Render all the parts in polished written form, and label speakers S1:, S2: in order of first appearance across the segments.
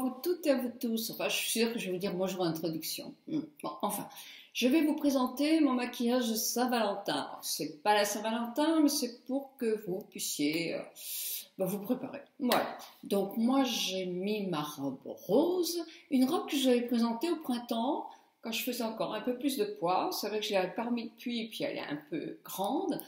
S1: vous toutes et à vous tous. Enfin, je suis sûre que je vais vous dire bonjour en introduction. Bon, enfin, je vais vous présenter mon maquillage de Saint-Valentin. C'est pas la Saint-Valentin, mais c'est pour que vous puissiez vous préparer. Voilà. Donc moi, j'ai mis ma robe rose, une robe que je vous avais présentée au printemps, quand je faisais encore un peu plus de poids. C'est vrai que je l'avais pas remis depuis, et puis elle est un peu grande.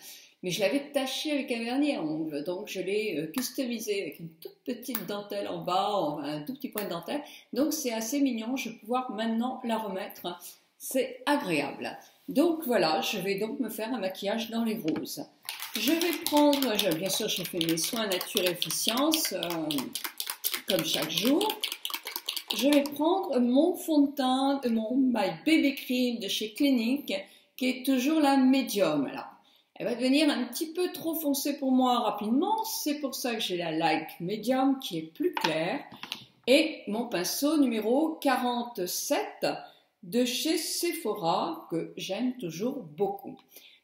S1: Mais je l'avais tachée avec un vernis à ongles, donc je l'ai customisée avec une toute petite dentelle en bas, un tout petit point de dentelle. Donc c'est assez mignon, je vais pouvoir maintenant la remettre. C'est agréable. Donc voilà, je vais donc me faire un maquillage dans les roses. Je vais prendre, bien sûr je fais mes soins nature et efficience, comme chaque jour. Je vais prendre mon fond de teint, mon My Baby Cream de chez Clinique, qui est toujours la médium là. Elle va devenir un petit peu trop foncée pour moi rapidement, c'est pour ça que j'ai la Like Medium qui est plus claire. Et mon pinceau numéro 47 de chez Sephora que j'aime toujours beaucoup.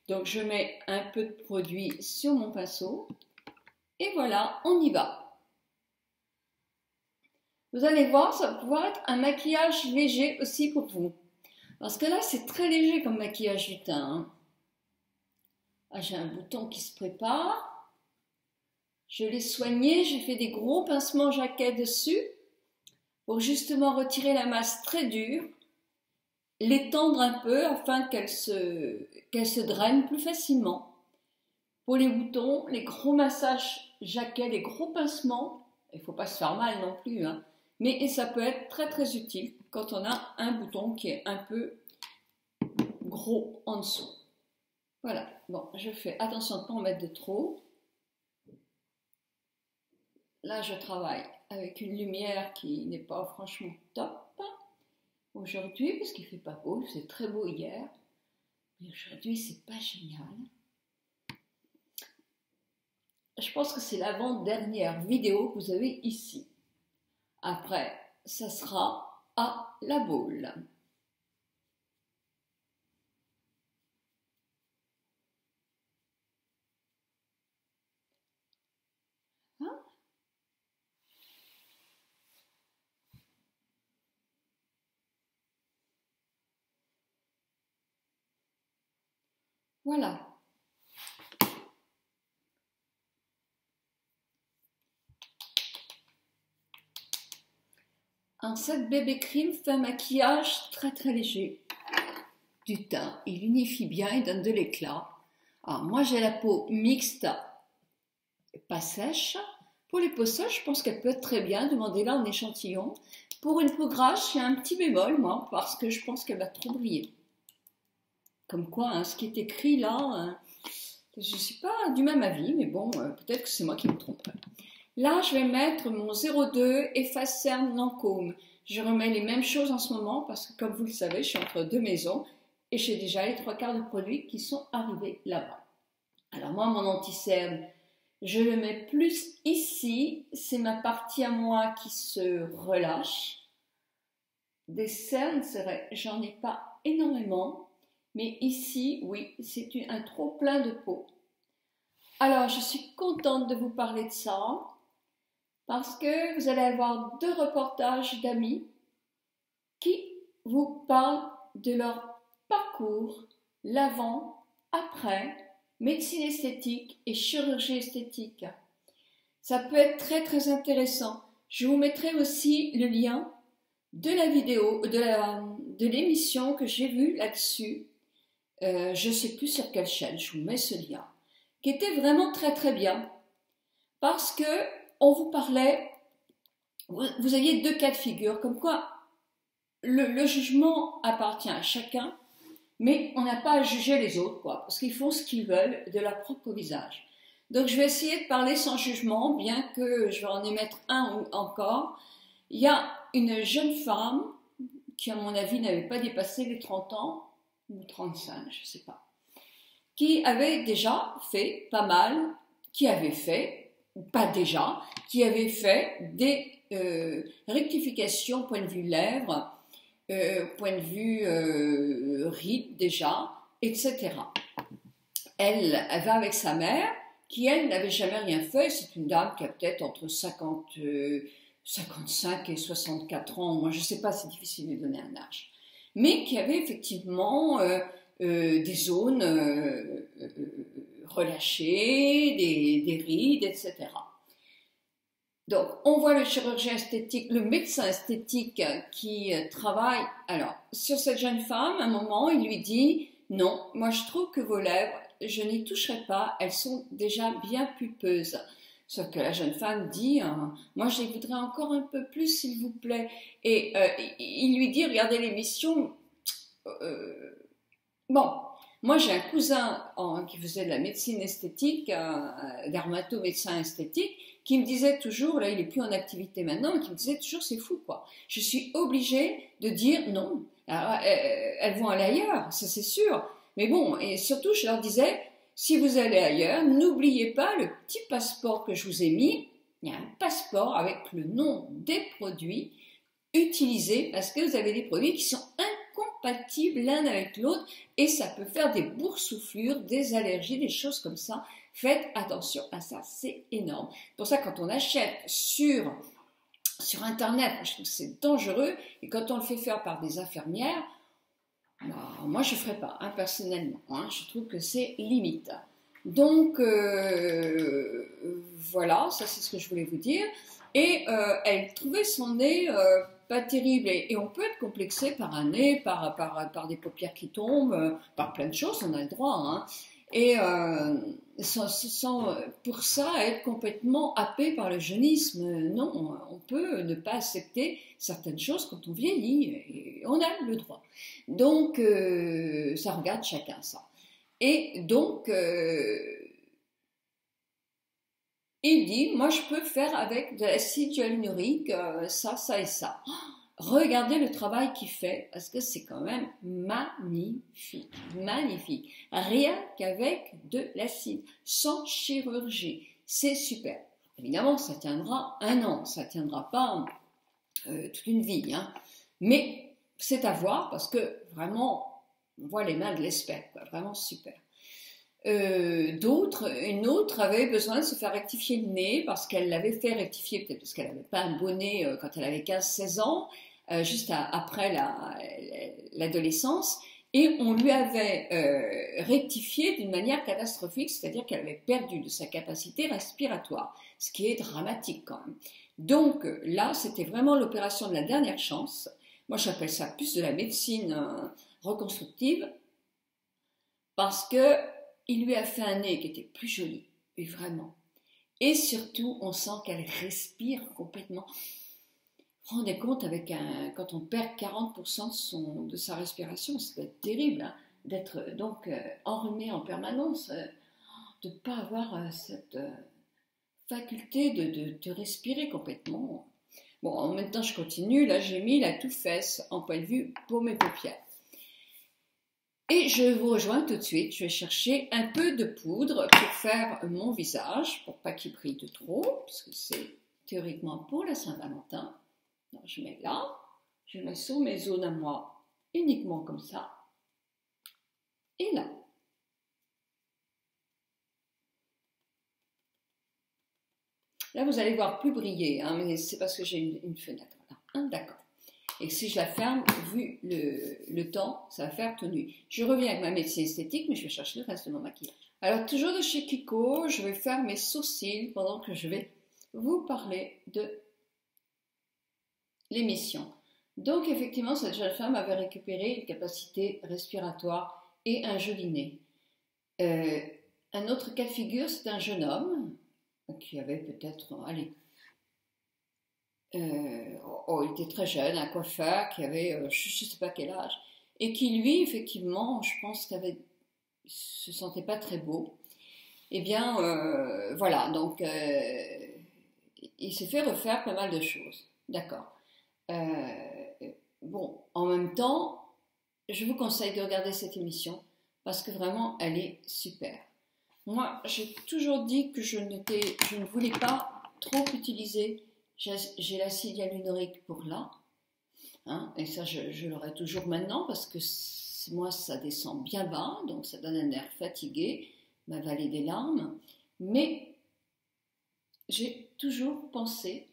S1: Donc je mets un peu de produit sur mon pinceau et voilà, on y va. Vous allez voir, ça va pouvoir être un maquillage léger aussi pour vous. Parce que là, c'est très léger comme maquillage du teint, hein. Ah, j'ai un bouton qui se prépare. Je l'ai soigné, j'ai fait des gros pincements jaquets dessus pour justement retirer la masse très dure, l'étendre un peu afin qu'elle se draine plus facilement. Pour les boutons, les gros massages jaquets, les gros pincements, il ne faut pas se faire mal non plus, hein, mais ça peut être très très utile quand on a un bouton qui est un peu gros en dessous. Voilà, bon, je fais attention de ne pas en mettre de trop. Là, je travaille avec une lumière qui n'est pas franchement top aujourd'hui, parce qu'il ne fait pas beau, c'est très beau hier. Mais aujourd'hui, c'est pas génial. Je pense que c'est l'avant-dernière vidéo que vous avez ici. Après, ça sera à la boule. Voilà. Un set bébé cream fait un maquillage très très léger du teint. Il unifie bien, il donne de l'éclat. Alors moi j'ai la peau mixte, pas sèche. Pour les peaux sèches, je pense qu'elle peut être très bien. Demandez-la en échantillon. Pour une peau grasse, j'ai un petit bémol, moi, parce que je pense qu'elle va trop briller. Comme quoi, hein, ce qui est écrit là, je ne suis pas du même avis, mais bon, peut-être que c'est moi qui me trompe. Là, je vais mettre mon 02 Efface Cerne Lancôme. Je remets les mêmes choses en ce moment parce que, comme vous le savez, je suis entre deux maisons et j'ai déjà les 3/4 de produits qui sont arrivés là-bas. Alors moi, mon anti-cerne, je le mets plus ici. C'est ma partie à moi qui se relâche. Des cernes, c'est vrai, j'en ai pas énormément. Mais ici, oui, c'est un trop plein de peau. Alors, je suis contente de vous parler de ça parce que vous allez avoir 2 reportages d'amis qui vous parlent de leur parcours, l'avant, après, médecine esthétique et chirurgie esthétique. Ça peut être très très intéressant. Je vous mettrai aussi le lien de la vidéo, de l'émission que j'ai vue là-dessus. Je ne sais plus sur quelle chaîne, je vous mets ce lien, qui était vraiment très très bien, parce que on vous parlait, vous aviez 2 cas de figure, comme quoi le jugement appartient à chacun, mais on n'a pas à juger les autres, quoi, parce qu'ils font ce qu'ils veulent de leur propre visage. Donc je vais essayer de parler sans jugement, bien que je vais en émettre un ou encore. Il y a une jeune femme qui, à mon avis, n'avait pas dépassé les 30 ans, ou 35, je ne sais pas, qui avait déjà fait pas mal, qui avait fait, ou pas déjà, qui avait fait des rectifications point de vue lèvres, point de vue rides déjà, etc. Elle va avec sa mère, qui elle n'avait jamais rien fait, c'est une dame qui a peut-être entre 50, 55 et 64 ans, moi je ne sais pas, c'est difficile de donner un âge, mais qui avait effectivement des zones relâchées, des rides, etc. Donc, on voit le chirurgien esthétique, le médecin esthétique qui travaille. Alors, sur cette jeune femme, à un moment, il lui dit « Non, moi je trouve que vos lèvres, je n'y toucherai pas, elles sont déjà bien pulpeuses. » Sauf que la jeune femme dit « Moi je les voudrais encore un peu plus, s'il vous plaît. » Et il lui dit « Regardez l'émission. Bon, moi j'ai un cousin qui faisait de la médecine esthétique, dermato-médecin esthétique, qui me disait toujours, là il est plus en activité maintenant, mais qui me disait toujours c'est fou quoi. Je suis obligée de dire non. Alors, elles vont aller ailleurs, ça c'est sûr. Mais bon, et surtout je leur disais, si vous allez ailleurs, n'oubliez pas le petit passeport que je vous ai mis. Il y a un passeport avec le nom des produits utilisés parce que vous avez des produits qui sont incompatibles l'un avec l'autre et ça peut faire des boursouflures, des allergies, des choses comme ça. Faites attention à ça, c'est énorme. Pour ça, quand on achète sur Internet, je trouve que c'est dangereux. Et quand on le fait faire par des infirmières, bah, moi, je ne ferai pas, hein, personnellement. Hein, je trouve que c'est limite. Donc, voilà, ça c'est ce que je voulais vous dire. Et elle trouvait son nez pas terrible. Et on peut être complexé par un nez, par des paupières qui tombent, par plein de choses, on a le droit. Hein. Et sans pour ça être complètement happé par le jeunisme. Non, on peut ne pas accepter certaines choses quand on vieillit, et on a le droit. Donc, ça regarde chacun ça. Et donc, il dit, moi je peux faire avec de l'acide hyaluronique, ça, ça et ça. Regardez le travail qu'il fait, parce que c'est quand même magnifique, magnifique. Rien qu'avec de l'acide, sans chirurgie, c'est super. Évidemment, ça tiendra 1 an, ça ne tiendra pas toute une vie, hein. Mais c'est à voir, parce que vraiment, on voit les mains de l'expert, vraiment super. Une autre avait besoin de se faire rectifier le nez, parce qu'elle l'avait fait rectifier, peut-être parce qu'elle n'avait pas un beau nez quand elle avait 15-16 ans, juste après l'adolescence, et on lui avait rectifié d'une manière catastrophique, c'est-à-dire qu'elle avait perdu de sa capacité respiratoire, ce qui est dramatique quand même. Donc là, c'était vraiment l'opération de la dernière chance. Moi, j'appelle ça plus de la médecine reconstructive, parce que il lui a fait un nez qui était plus joli, et vraiment. Et surtout, on sent qu'elle respire complètement. Vous vous rendez compte, quand on perd 40% de sa respiration, ça peut être terrible, hein, d'être donc enrhumé en permanence, de ne pas avoir cette faculté de respirer complètement. Bon, en même temps, je continue. Là, j'ai mis la touffe en point de vue pour mes paupières. Et je vous rejoins tout de suite. Je vais chercher un peu de poudre pour faire mon visage, pour pas qu'il brille de trop, parce que c'est théoriquement pour la Saint-Valentin. Donc, je mets là, je mets sur mes zones à moi, uniquement comme ça, et là. Là, vous allez voir plus briller, hein, mais c'est parce que j'ai une fenêtre là. Hein, d'accord. Et si je la ferme, vu le temps, ça va faire tout nu. Je reviens avec ma médecine esthétique, mais je vais chercher le reste de mon maquillage. Alors, toujours de chez Kiko, je vais faire mes sourcils pendant que je vais vous parler de l'émission. Donc, effectivement, cette jeune femme avait récupéré une capacité respiratoire et un joli nez. Un autre cas de figure, c'est un jeune homme qui avait peut-être, allez, il était très jeune, un coiffeur qui avait, je ne sais pas quel âge, et qui lui, effectivement, je pense se sentait pas très beau. Eh bien, voilà, donc il s'est fait refaire pas mal de choses. D'accord. Bon, en même temps, je vous conseille de regarder cette émission parce que vraiment, elle est super. Moi, j'ai toujours dit que je ne voulais pas trop utiliser. J'ai l'acide hyaluronique pour là, hein, et ça, je l'aurai toujours maintenant parce que moi, ça descend bien bas, donc ça donne un air fatigué, ma vallée des larmes. Mais j'ai toujours pensé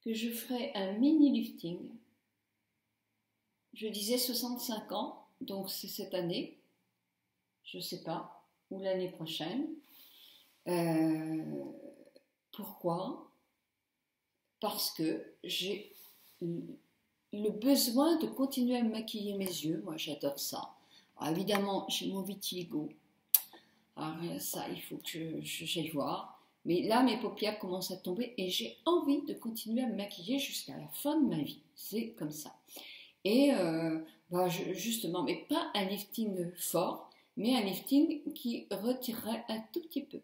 S1: que je ferai un mini lifting. Je disais 65 ans, donc c'est cette année, je ne sais pas, ou l'année prochaine. Pourquoi? Parce que j'ai le besoin de continuer à me maquiller mes yeux. Moi, j'adore ça. Alors, évidemment, j'ai mon vitiligo. Alors, ça, il faut que j'aille voir. Mais là, mes paupières commencent à tomber et j'ai envie de continuer à me maquiller jusqu'à la fin de ma vie. C'est comme ça. Et justement, mais pas un lifting fort, mais un lifting qui retirerait un tout petit peu,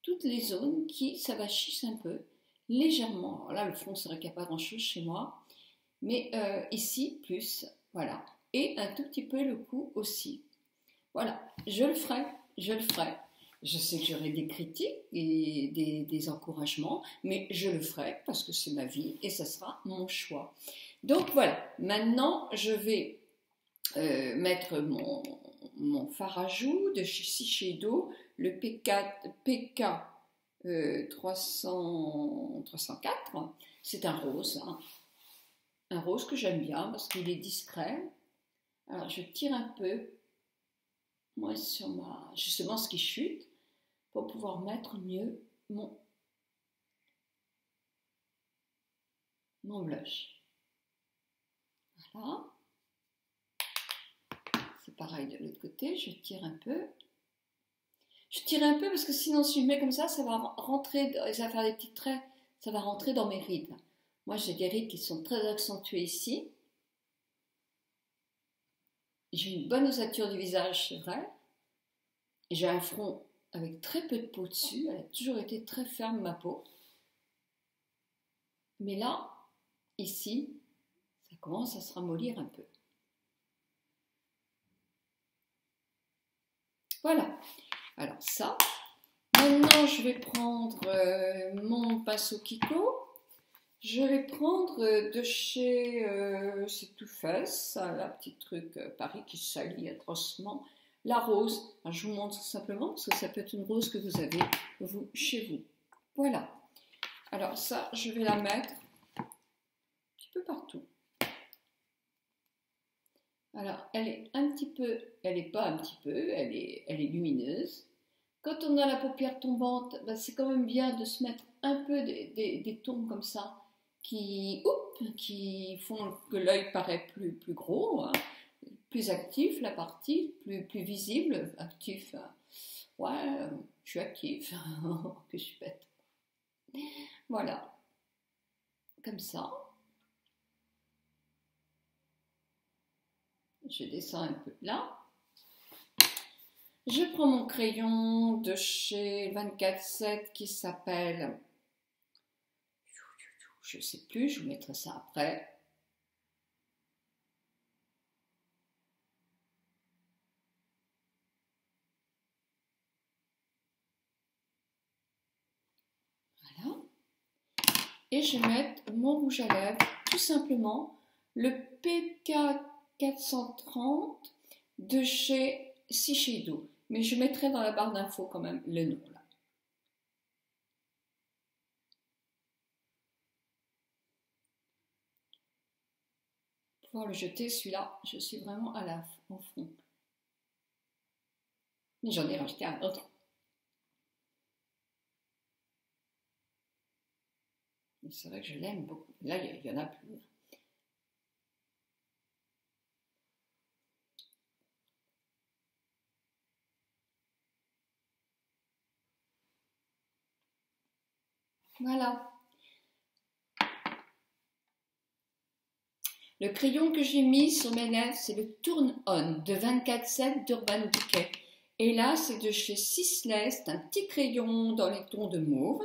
S1: toutes les zones qui s'avachissent un peu, légèrement. Alors là, le front, c'est vrai qu'il n'y a pas grand-chose chez moi, mais ici, plus, voilà. Et un tout petit peu le cou aussi. Voilà, je le ferai. Je sais que j'aurai des critiques et des encouragements, mais je le ferai parce que c'est ma vie et ça sera mon choix. Donc voilà, maintenant je vais mettre mon fard à joues de chez Shiseido, le PK 304. C'est un rose, hein. Un rose que j'aime bien parce qu'il est discret. Alors je tire un peu, moi sur justement ce qui chute, pour pouvoir mettre mieux mon blush. Voilà. C'est pareil de l'autre côté, je tire un peu. Je tire un peu parce que sinon si je mets comme ça va rentrer, ça va faire des petits traits, ça va rentrer dans mes rides. Moi j'ai des rides qui sont très accentuées ici. J'ai une bonne ossature du visage, c'est vrai. J'ai un front avec très peu de peau dessus, elle a toujours été très ferme ma peau. Mais là, ici, ça commence à se ramollir un peu. Voilà. Alors ça, maintenant je vais prendre mon pinceau Kiko. Je vais prendre de chez C'est tout fait, ça, la petite truc Paris qui salit atrocement. La rose. Alors, je vous montre simplement parce que ça peut être une rose que vous avez vous chez vous. Voilà. Alors ça, je vais la mettre un petit peu partout. Alors, elle est un petit peu, elle n'est pas un petit peu, elle est lumineuse. Quand on a la paupière tombante, ben c'est quand même bien de se mettre un peu des tons comme ça qui font que l'œil paraît plus gros, hein, plus actif, la partie, plus visible, actif. Ouais, je suis actif, que je suis bête. Voilà, comme ça. Je descends un peu là. Je prends mon crayon de chez 24-7 qui s'appelle, je ne sais plus, je vous mettrai ça après. Voilà. Et je vais mettre mon rouge à lèvres, tout simplement, le PK 430 de chez Shiseido. Mais je mettrai dans la barre d'infos quand même le nom là. Pour pouvoir le jeter, celui-là, je suis vraiment au fond. Mais j'en ai racheté un autre. C'est vrai que je l'aime beaucoup. Là, il y en a plus. Voilà. Le crayon que j'ai mis sur mes lèvres, c'est le Turn On de 24-7 d'Urban Decay. Et là, c'est de chez Sisley, c'est un petit crayon dans les tons de mauve,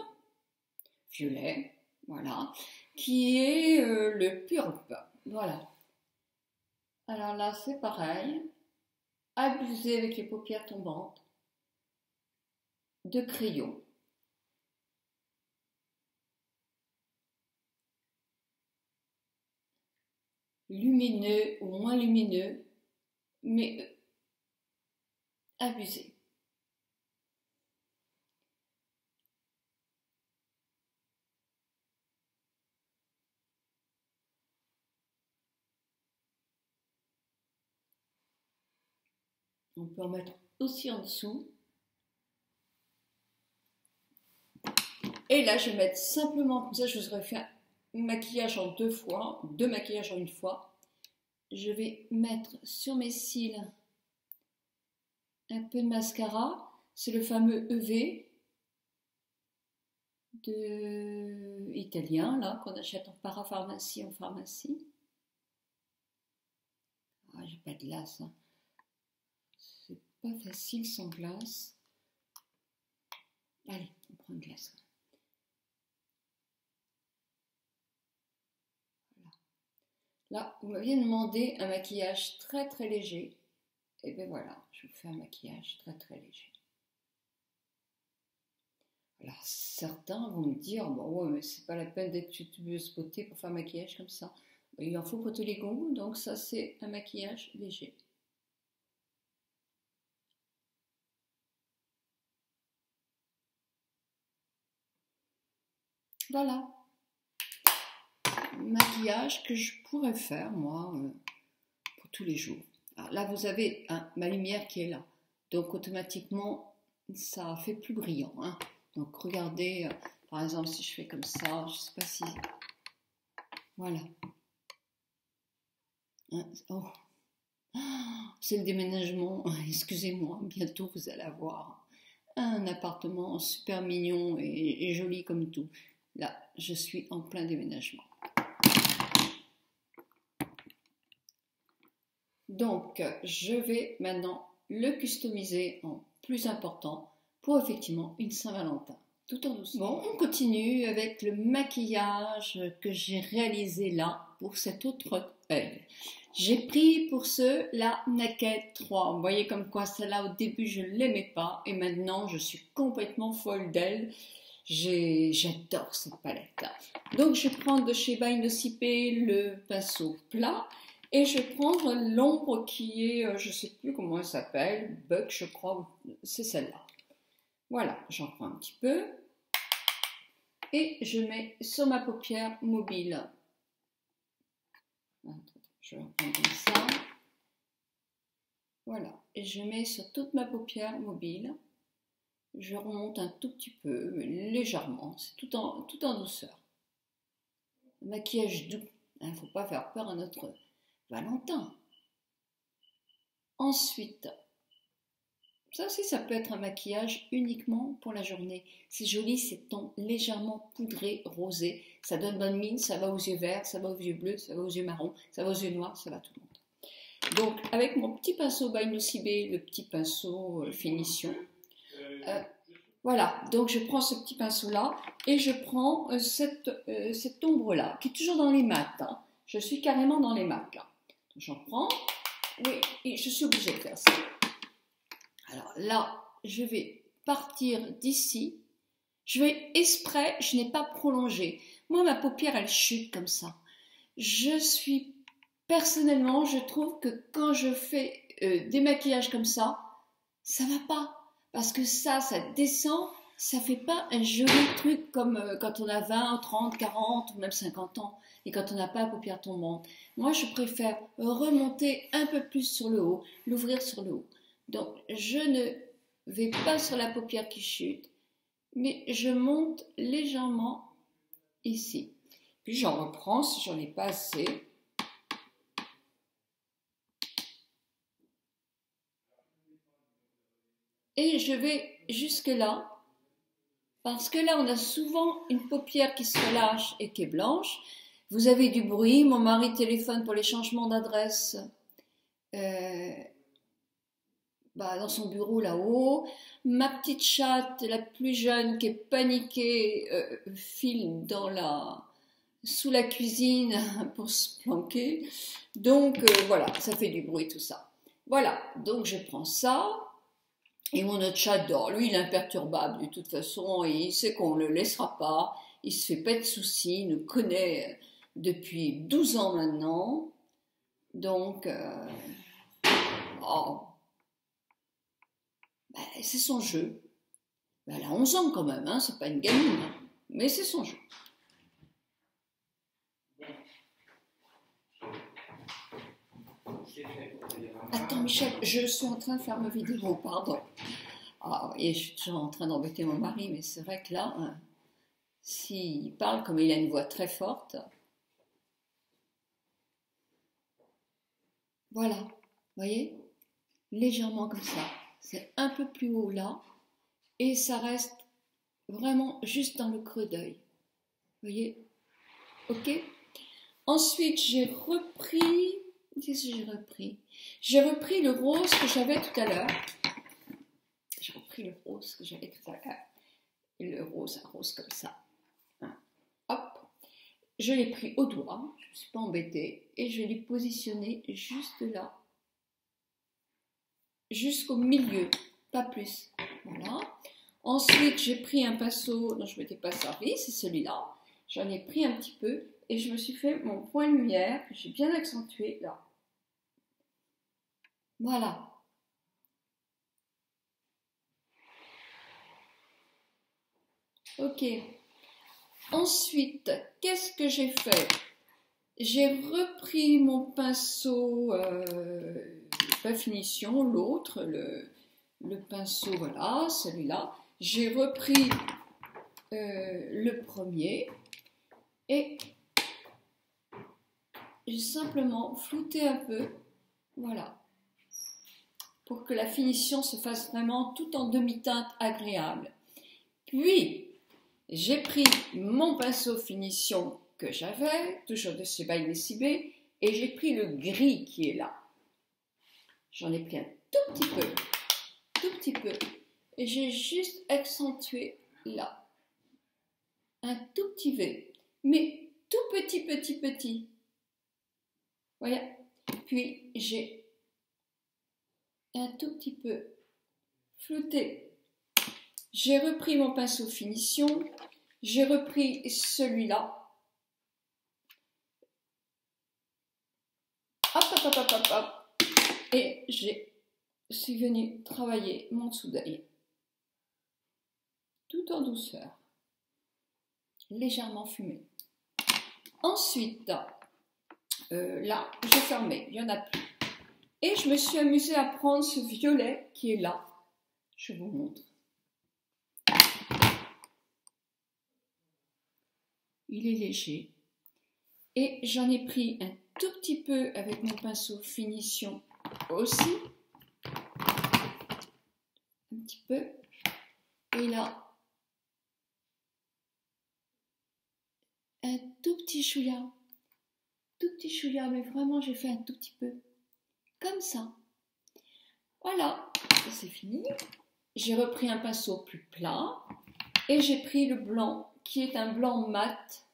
S1: violet, voilà, qui est le Purp. Voilà. Alors là, c'est pareil. Abuser avec les paupières tombantes de crayon. Lumineux ou moins lumineux, mais abusé. On peut en mettre aussi en dessous. Et là, je vais mettre simplement, comme ça, je vous aurais fait un maquillage en 2 fois, 2 maquillages en 1 fois. Je vais mettre sur mes cils un peu de mascara. C'est le fameux EV italien, là, qu'on achète en parapharmacie, en pharmacie. Ah, j'ai pas de glace, hein. C'est pas facile sans glace. Allez, on prend une glace. Voilà. Là, vous m'aviez demandé un maquillage très très léger. Et bien voilà, je vous fais un maquillage très très léger. Alors certains vont me dire, bon ouais, mais c'est pas la peine d'être youtubeuse beauté pour faire un maquillage comme ça. Il en faut pour tous les goûts, donc ça c'est un maquillage léger. Voilà, maquillage que je pourrais faire moi pour tous les jours. Alors là vous avez ma lumière qui est là, donc automatiquement ça fait plus brillant, hein. Donc regardez, par exemple si je fais comme ça, je sais pas si... Voilà. Hein, oh. C'est le déménagement, excusez-moi, bientôt vous allez avoir un appartement super mignon et joli comme tout. Là, je suis en plein déménagement. Donc, je vais maintenant le customiser en plus important pour effectivement une Saint-Valentin, tout en douceur. Bon, on continue avec le maquillage que j'ai réalisé là pour cet autre œil. J'ai pris pour ce la Naked 3. Vous voyez comme quoi celle-là au début je ne l'aimais pas et maintenant je suis complètement folle d'elle. J'adore cette palette. Donc je prends de chez By Nocipé le pinceau plat et je vais prendre l'ombre qui est, je ne sais plus comment elle s'appelle, Buck je crois, c'est celle-là. Voilà, j'en prends un petit peu et je mets sur ma paupière mobile. Je vais reprendre comme ça. Voilà, et je mets sur toute ma paupière mobile. Je remonte un tout petit peu, légèrement, c'est tout en douceur. Maquillage doux, il ne faut pas faire peur à notre Valentin. Ensuite, ça aussi, ça peut être un maquillage uniquement pour la journée. C'est joli, c'est ton légèrement poudré, rosé. Ça donne bonne mine, ça va aux yeux verts, ça va aux yeux bleus, ça va aux yeux marrons, ça va aux yeux noirs, ça va tout le monde. Donc, avec mon petit pinceau By Nocipé, le petit pinceau finition, voilà, donc je prends ce petit pinceau-là et je prends cette ombre-là, qui est toujours dans les mats. Hein. Je suis carrément dans les mats, là. J'en prends, oui, et je suis obligée de faire ça. Alors là, je vais partir d'ici. Je vais exprès, je n'ai pas prolongé. Moi, ma paupière, elle chute comme ça. Personnellement, je trouve que quand je fais des maquillages comme ça va pas. Parce que ça descend, ça fait pas un joli truc comme quand on a 20, 30, 40 ou même 50 ans. Et quand on n'a pas la paupière tombante. Moi, je préfère remonter un peu plus sur le haut, l'ouvrir sur le haut. Donc, je ne vais pas sur la paupière qui chute, mais je monte légèrement ici. Puis j'en reprends si j'en ai pas assez. Et je vais jusque là, parce que là, on a souvent une paupière qui se relâche et qui est blanche. Vous avez du bruit, mon mari téléphone pour les changements d'adresse dans son bureau là-haut. Ma petite chatte, la plus jeune, qui est paniquée, file sous la cuisine pour se planquer. Donc voilà, ça fait du bruit tout ça. Voilà, donc je prends ça. Et mon autre chat dort. Lui, il est imperturbable de toute façon. Et il sait qu'on ne le laissera pas. Il se fait pas de soucis. Il nous connaît depuis 12 ans maintenant. Donc, c'est son jeu. Elle a 11 ans quand même. Hein, c'est pas une gamine. Hein, mais c'est son jeu. Attends Michel, je suis en train de faire ma vidéo, pardon. Ah, et je suis toujours en train d'embêter mon mari, mais c'est vrai que là, hein, s'il parle comme il a une voix très forte, voilà, vous voyez, légèrement comme ça. C'est un peu plus haut là, et ça reste vraiment juste dans le creux d'œil. Vous voyez, ok. Ensuite, j'ai repris, qu'est-ce que j'ai repris? J'ai repris le rose que j'avais tout à l'heure. J'ai repris le rose que j'avais tout à l'heure. Le rose, un rose comme ça. Hein. Hop, je l'ai pris au doigt, je ne suis pas embêtée, et je l'ai positionné juste là, jusqu'au milieu, pas plus. Voilà. Ensuite, j'ai pris un pinceau dont je ne m'étais pas servi, c'est celui-là. J'en ai pris un petit peu et je me suis fait mon point de lumière que j'ai bien accentué là. Voilà. Ok. Ensuite, qu'est-ce que j'ai fait? J'ai repris mon pinceau pas finition, l'autre, le pinceau, voilà, celui-là. J'ai repris le premier et j'ai simplement flouté un peu, voilà, pour que la finition se fasse vraiment tout en demi-teinte agréable. Puis, j'ai pris mon pinceau finition que j'avais, toujours de chez By Missy B, et j'ai pris le gris qui est là. J'en ai pris un tout petit peu, et j'ai juste accentué là. Un tout petit V, mais tout petit. Voilà. Puis, j'ai un tout petit peu flouté. J'ai repris mon pinceau finition, j'ai repris celui-là. Hop. Et je suis venue travailler mon dessous d'œil. Tout en douceur. Légèrement fumé. Ensuite, là, j'ai fermé, il n'y en a plus. Et je me suis amusée à prendre ce violet qui est là. Je vous montre. Il est léger. Et j'en ai pris un tout petit peu avec mon pinceau finition aussi. Un petit peu. Et là, un tout petit chouïa. Tout petit chouïa, mais vraiment j'ai fait un tout petit peu. Comme ça. Voilà, c'est fini. J'ai repris un pinceau plus plat. Et j'ai pris le blanc, qui est un blanc mat.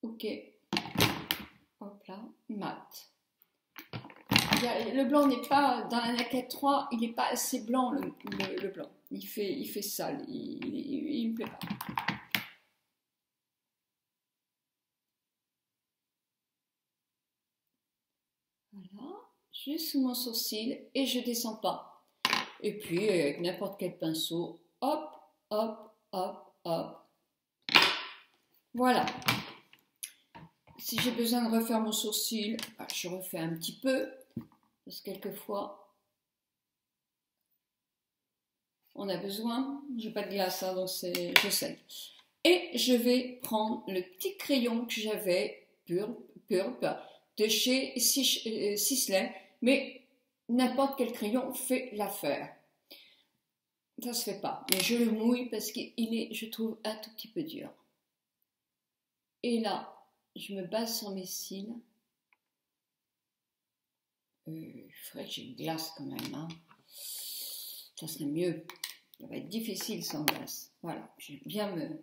S1: Ok. Hop là, mat. Le blanc n'est pas, dans la naquette 3, il n'est pas assez blanc, le blanc. Il fait sale, il me plaît pas. Voilà, juste sous mon sourcil et je descends pas. Et puis, avec n'importe quel pinceau, hop. Voilà. Si j'ai besoin de refaire mon sourcil, je refais un petit peu. Parce que quelquefois, on a besoin. J'ai pas de glace, hein, donc je sais. Et je vais prendre le petit crayon que j'avais, Pulp, de chez Sisley, mais n'importe quel crayon fait l'affaire. Ça se fait pas, mais je le mouille parce qu'il est, je trouve, un tout petit peu dur. Et là, je me base sur mes cils. Il faudrait que j'ai une glace quand même, hein. Ça serait mieux. Ça va être difficile sans glace. Voilà, j'aime bien me...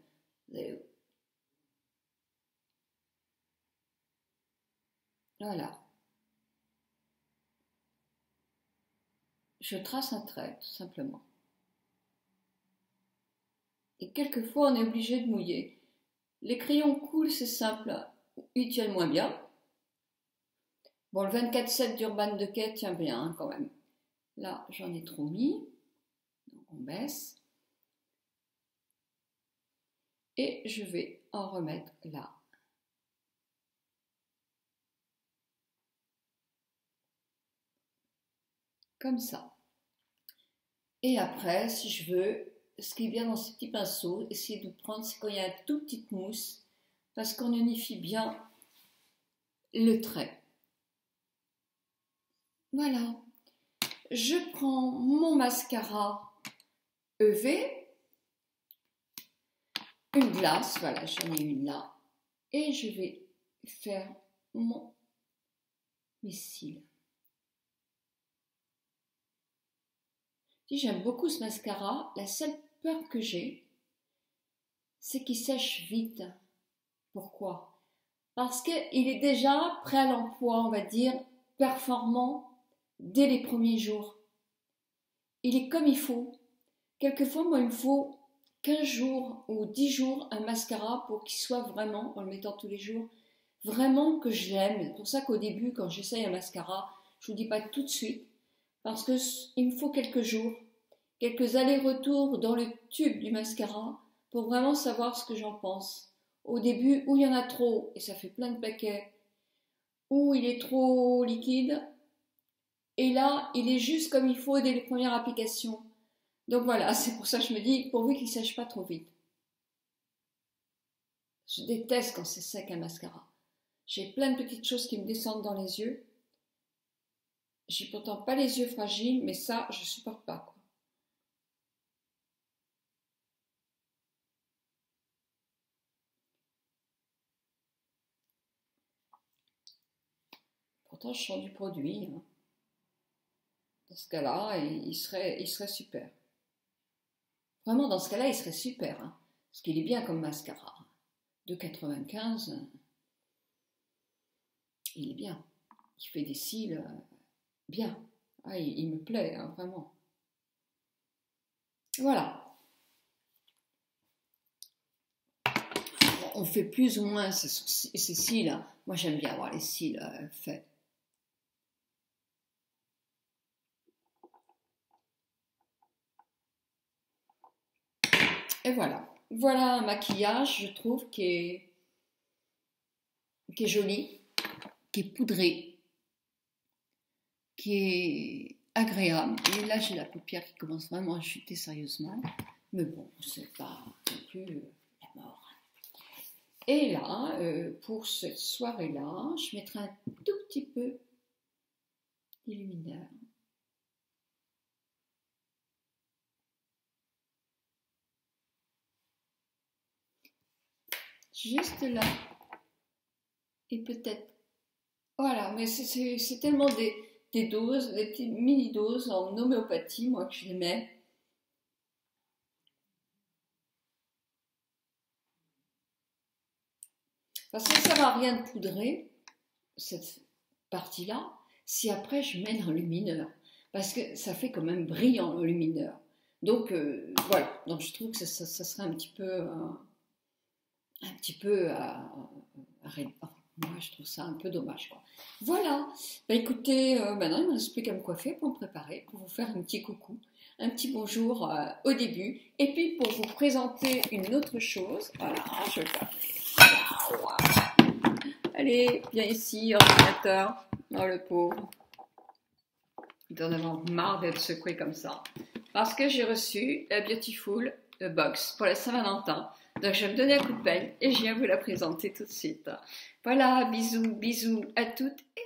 S1: Voilà. Je trace un trait, tout simplement. Et quelquefois, on est obligé de mouiller. Les crayons coulent, c'est simple. Ils tiennent moins bien. Bon, le 24-7 d'Urban Decay tient bien, hein, quand même. Là, j'en ai trop mis. Donc, on baisse. Et je vais en remettre là. comme ça. Et après, si je veux, ce qui est bien dans ces petits pinceaux, essayer de prendre, c'est quand il y a une toute petite mousse, parce qu'on unifie bien le trait. Voilà. Je prends mon mascara EV, une glace, voilà, j'en ai une là, et je vais faire mes cils. J'aime beaucoup ce mascara, la seule peur que j'ai, c'est qu'il sèche vite. Pourquoi? Parce qu'il est déjà prêt à l'emploi, on va dire, performant dès les premiers jours. Il est comme il faut. Quelquefois, moi, il me faut 15 jours ou 10 jours un mascara pour qu'il soit vraiment, en le mettant tous les jours, vraiment que je l'aime. C'est pour ça qu'au début, quand j'essaye un mascara, je ne vous dis pas tout de suite, parce qu'il me faut quelques jours, quelques allers-retours dans le tube du mascara pour vraiment savoir ce que j'en pense. Au début, où il y en a trop, et ça fait plein de paquets, où il est trop liquide, et là, il est juste comme il faut dès les premières applications. Donc voilà, c'est pour ça que je me dis, pourvu qu'il ne sèche pas trop vite. Je déteste quand c'est sec un mascara. J'ai plein de petites choses qui me descendent dans les yeux. J'ai pourtant pas les yeux fragiles, mais ça, je supporte pas, quoi. Pourtant, je sens du produit. Hein. Dans ce cas-là, il serait super. Vraiment, dans ce cas-là, il serait super. Hein. Parce qu'il est bien comme mascara. 2,95 €, il est bien. Il fait des cils bien. Ah, il me plaît, hein, vraiment. Voilà. On fait plus ou moins ces cils. Hein. Moi, j'aime bien avoir les cils faits. Et voilà. Voilà un maquillage, je trouve, qui est joli, qui est poudré, qui est agréable. Et là, j'ai la paupière qui commence vraiment à chuter sérieusement. Mais bon, c'est pas non plus la mort. Et là, pour cette soirée-là, je mettrai un tout petit peu d'illuminateur. Juste là. Et peut-être... Voilà, mais c'est tellement des doses, des petites mini-doses en homéopathie, moi, que je les mets. Parce que ça ne sert à rien de poudrer cette partie-là si après je mets dans le lumineur. Parce que ça fait quand même brillant le lumineur. Donc voilà, donc je trouve que ça serait un petit peu moi je trouve ça un peu dommage, quoi. Voilà, bah, écoutez, maintenant il ne me reste plus qu'à me coiffer pour me préparer, pour vous faire un petit coucou, un petit bonjour au début, et puis pour vous présenter une autre chose. Voilà, je vais faire. Allez, viens ici, ordinateur. Oh le pauvre. Il doit en avoir marre d'être secoué comme ça. Parce que j'ai reçu la Beautiful Box pour la Saint-Valentin. Donc je vais me donner un coup de pelle et je viens vous la présenter tout de suite. Voilà, bisous, bisous à toutes et